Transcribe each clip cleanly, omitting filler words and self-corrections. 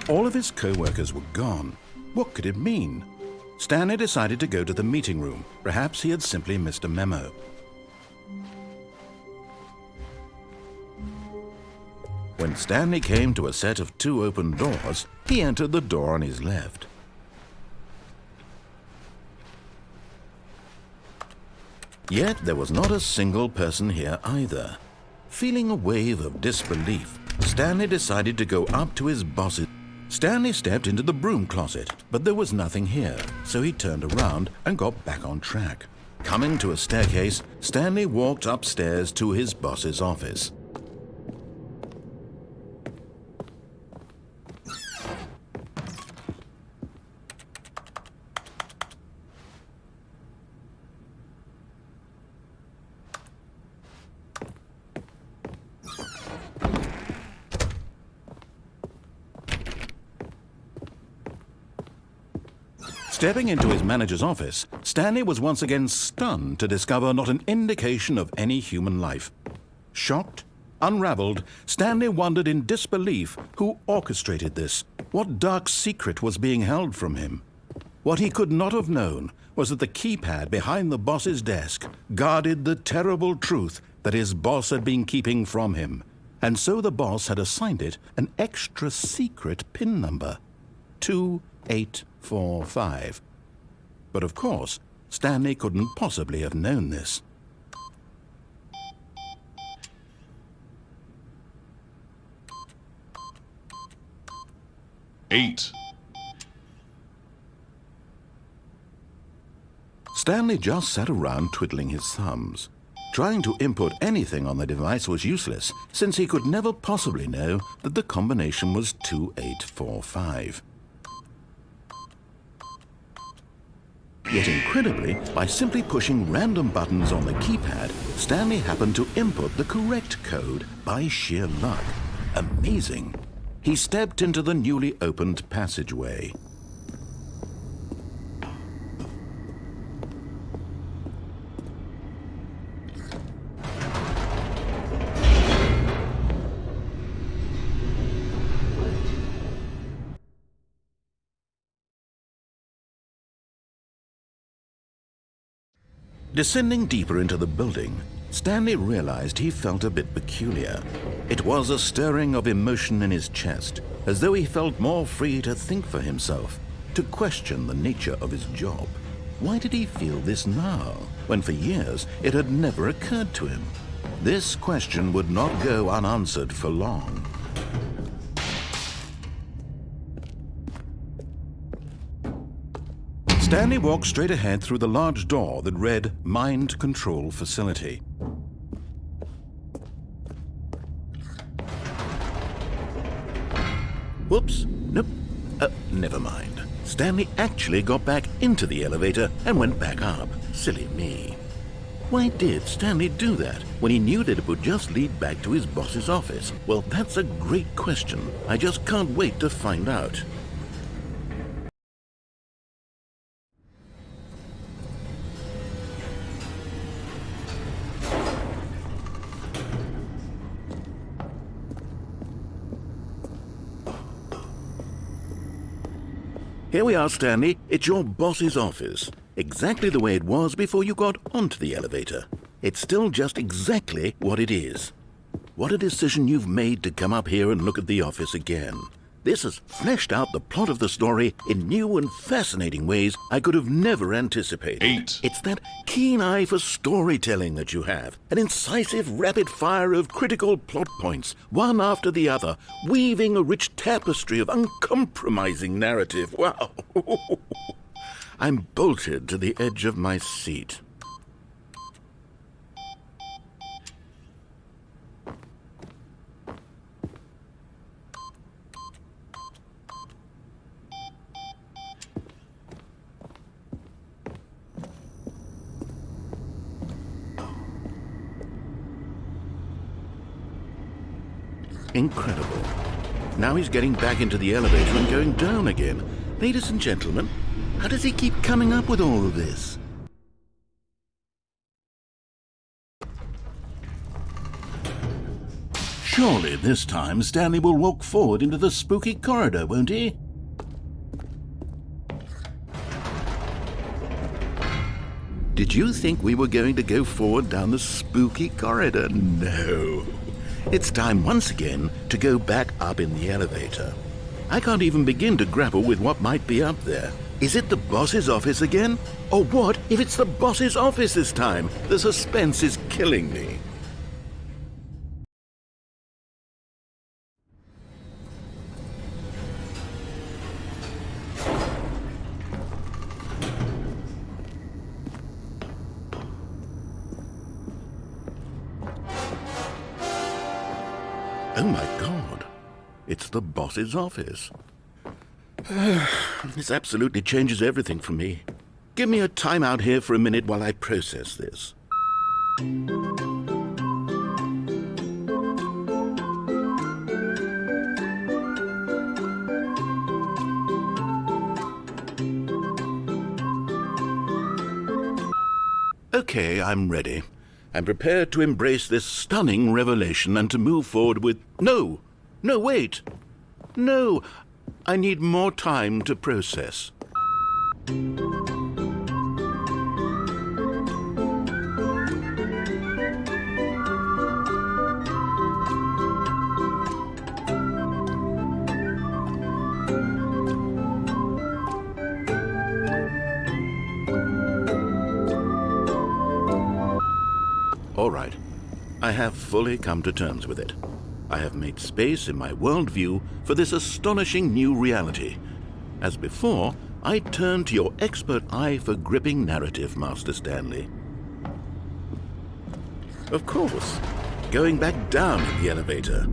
All of his co-workers were gone. What could it mean? Stanley decided to go to the meeting room. Perhaps he had simply missed a memo. When Stanley came to a set of 2 open doors, he entered the door on his left. Yet there was not a single person here either. Feeling a wave of disbelief, Stanley decided to go up to his boss's. Stanley stepped into the broom closet, but there was nothing here, so he turned around and got back on track. Coming to a staircase, Stanley walked upstairs to his boss's office. Stepping into his manager's office, Stanley was once again stunned to discover not an indication of any human life. Shocked, unraveled, Stanley wondered in disbelief who orchestrated this. What dark secret was being held from him? What he could not have known was that the keypad behind the boss's desk guarded the terrible truth that his boss had been keeping from him. And so the boss had assigned it an extra secret PIN number, 2845. But of course, Stanley couldn't possibly have known this. Eight. Stanley just sat around twiddling his thumbs. Trying to input anything on the device was useless, since he could never possibly know that the combination was 2845. Yet incredibly, by simply pushing random buttons on the keypad, Stanley happened to input the correct code by sheer luck. Amazing. He stepped into the newly opened passageway. Descending deeper into the building, Stanley realized he felt a bit peculiar. It was a stirring of emotion in his chest, as though he felt more free to think for himself, to question the nature of his job. Why did he feel this now, when for years it had never occurred to him? This question would not go unanswered for long. Stanley walked straight ahead through the large door that read Mind Control Facility. Whoops, nope, never mind. Stanley actually got back into the elevator and went back up. Silly me. Why did Stanley do that when he knew that it would just lead back to his boss's office? Well, that's a great question. I just can't wait to find out. Here we are, Stanley. It's your boss's office. Exactly the way it was before you got onto the elevator. It's still just exactly what it is. What a decision you've made to come up here and look at the office again. This has fleshed out the plot of the story in new and fascinating ways I could have never anticipated. 8. It's that keen eye for storytelling that you have. An incisive rapid fire of critical plot points, one after the other, weaving a rich tapestry of uncompromising narrative. Wow. I'm bolted to the edge of my seat. Incredible. Now he's getting back into the elevator and going down again. Ladies and gentlemen, how does he keep coming up with all of this? Surely this time Stanley will walk forward into the spooky corridor, won't he? Did you think we were going to go forward down the spooky corridor? No. It's time once again to go back up in the elevator. I can't even begin to grapple with what might be up there. Is it the boss's office again? Or what if it's the boss's office this time? The suspense is killing me. Oh my God, it's the boss's office. This absolutely changes everything for me. Give me a time out here for a minute while I process this. Okay, I'm ready. I'm prepared to embrace this stunning revelation and to move forward with... No, wait. No, I need more time to process. All right, I have fully come to terms with it. I have made space in my worldview for this astonishing new reality. As before, I turn to your expert eye for gripping narrative, Master Stanley. Of course, going back down in the elevator.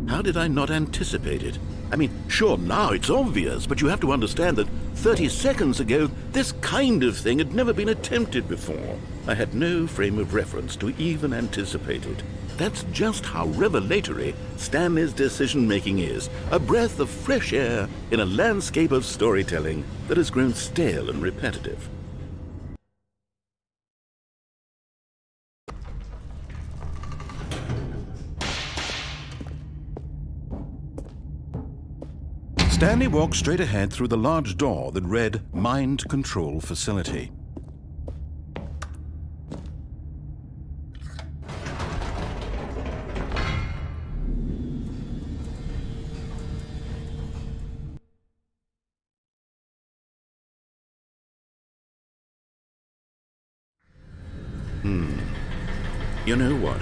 How did I not anticipate it? I mean, sure, now it's obvious, but you have to understand that 30 seconds ago, this kind of thing had never been attempted before. I had no frame of reference to even anticipate it. That's just how revelatory Stanley's decision-making is, a breath of fresh air in a landscape of storytelling that has grown stale and repetitive. Stanley walked straight ahead through the large door that read Mind Control Facility. You know what?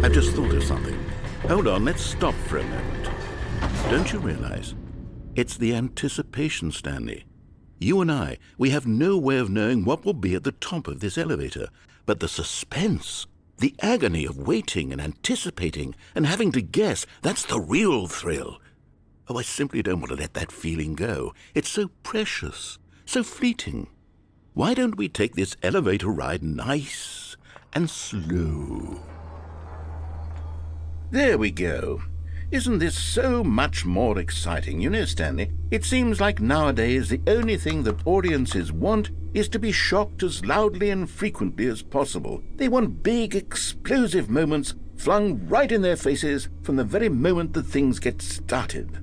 I've just thought of something. Hold on, let's stop for a moment. Don't you realize? It's the anticipation, Stanley. You and I, we have no way of knowing what will be at the top of this elevator. But the suspense, the agony of waiting and anticipating and having to guess, that's the real thrill. Oh, I simply don't want to let that feeling go. It's so precious, so fleeting. Why don't we take this elevator ride nice and slow? There we go. Isn't this so much more exciting? You know, Stanley, it seems like nowadays the only thing that audiences want is to be shocked as loudly and frequently as possible. They want big, explosive moments flung right in their faces from the very moment that things get started.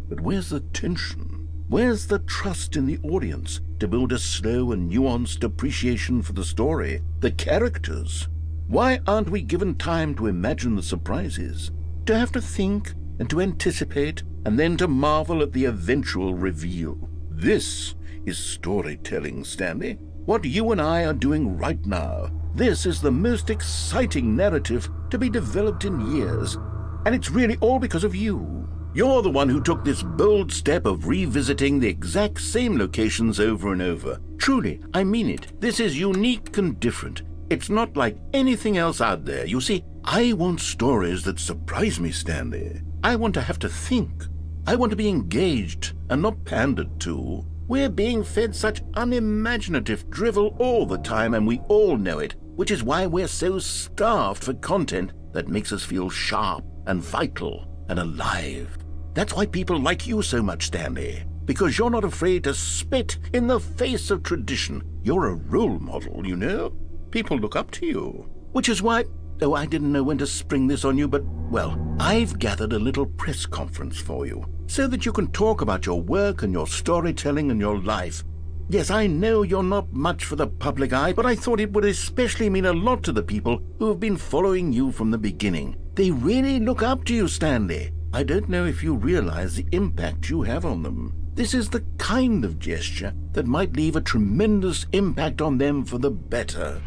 But where's the tension? Where's the trust in the audience to build a slow and nuanced appreciation for the story, the characters? Why aren't we given time to imagine the surprises, to have to think and to anticipate and then to marvel at the eventual reveal? This is storytelling, Stanley. What you and I are doing right now. This is the most exciting narrative to be developed in years. And it's really all because of you. You're the one who took this bold step of revisiting the exact same locations over and over. Truly, I mean it. This is unique and different. It's not like anything else out there. You see, I want stories that surprise me, Stanley. I want to have to think. I want to be engaged and not pandered to. We're being fed such unimaginative drivel all the time, and we all know it, which is why we're so starved for content that makes us feel sharp and vital and alive. That's why people like you so much, Stanley, because you're not afraid to spit in the face of tradition. You're a role model, you know? People look up to you, which is why Oh, I didn't know when to spring this on you, but, well, I've gathered a little press conference for you, so that you can talk about your work and your storytelling and your life. Yes, I know you're not much for the public eye, but I thought it would especially mean a lot to the people who have been following you from the beginning. They really look up to you, Stanley. I don't know if you realize the impact you have on them. This is the kind of gesture that might leave a tremendous impact on them for the better.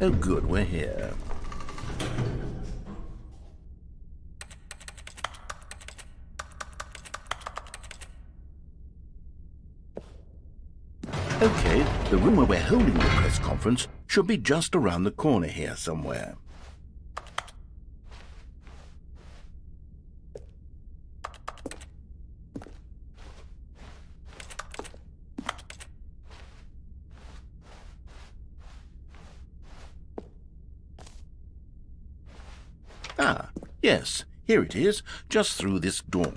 Oh, good, we're here. Okay, the room where we're holding the press conference should be just around the corner here somewhere. Ah, yes, here it is, just through this door.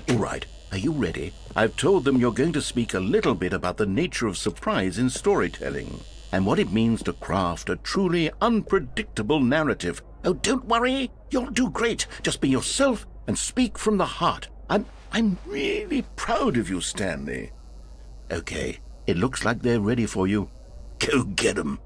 All right, are you ready? I've told them you're going to speak a little bit about the nature of surprise in storytelling and what it means to craft a truly unpredictable narrative. Oh, don't worry, you'll do great. Just be yourself and speak from the heart. I'm really proud of you, Stanley. Okay, it looks like they're ready for you. Go get 'em.